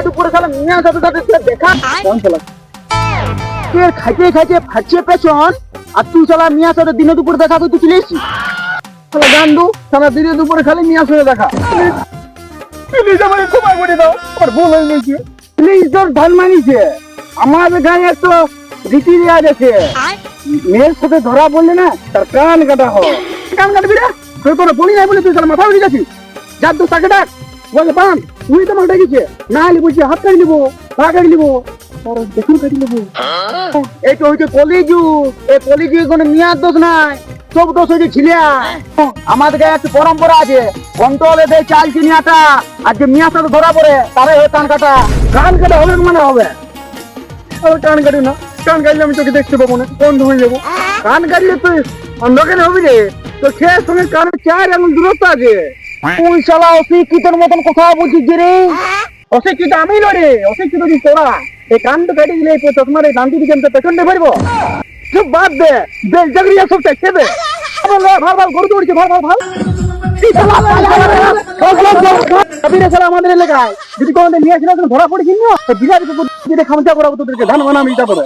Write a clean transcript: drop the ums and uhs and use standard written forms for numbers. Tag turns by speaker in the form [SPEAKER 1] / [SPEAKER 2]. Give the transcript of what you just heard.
[SPEAKER 1] দুপুরে শালা মিয়ার সাথে সাথে দেখা খাইতে খাইতে ফাটছে পেছন, আর তুই শালা মিয়ার সাথে দিনে দুপুরে দেখা তুই চলে এসছিস। শালা গান্ডু, শালা দিনে দুপুরে খালি মিয়ার সাথে দেখা। প্লিজ আমাকে ক্ষমা করে দাও, আমার ভুল হয়ে গেছে। প্লিজ তোর ধান মানিছে, আমাদের গায়ে একটু রীতি রেওয়াজ আছে, মেয়ের সাথে ধরা বললে না তার কান কাটা হয়। কান কাটবি রে? তুই তোর বলি নাই বলে তুই শালা মাথা উঠে যাচ্ছিস। যার দোষ তাকে ডাক, বলে বান তুই তো আমাকে ডেকেছে, না হলে বলছি হাত কাটি নিবো, পা কাটি নিবো, দেখুন কাটি নেবো। এই তো হচ্ছে কলিযুগ, এই কলিযুগে কোনো মিয়ার দোষ নাই, সব দোষ হচ্ছে ছিলিয়া। আমাদের গায়ে একটা পরম্পরা আছে, কন্ট্রোলে দেয় চাল চিনি আটা, আর যে মিয়ার সাথে ধরা পড়ে তারে হয় কান কাটা। কান কাটা হবে মানে হবে, কান কাটি না, কান কাটলে আমি তোকে দেখতে পাবো না, বন্ধ হয়ে যাবো। কান কাটলে তুই অন্ধকার হবি রে, তো খেয়ের সঙ্গে কানের 4 আঙুল দূরত্ব আছে। তুই শালা অশিক্ষিতের মতন কথা বলছিস যে রে। অশিক্ষিত আমি নরে, অশিক্ষিত তুই তোরা। এই কানটা কেটে গেলে তোমার এই দান্তি দিকে পেছন দিয়ে পারবো। চুপ বাদ দে, বেশ চাকরি সব চাইছে দে। ভাল ভাল গরু দৌড়ছে, ভাল ভাল ভাল। আমাদের এলাকায় যদি কোনোদিন নিয়ে আসলে ধরা পড়েছিল না, বিরাট খামচা করাবো তোদেরকে, ধান বানা আমি তারপরে।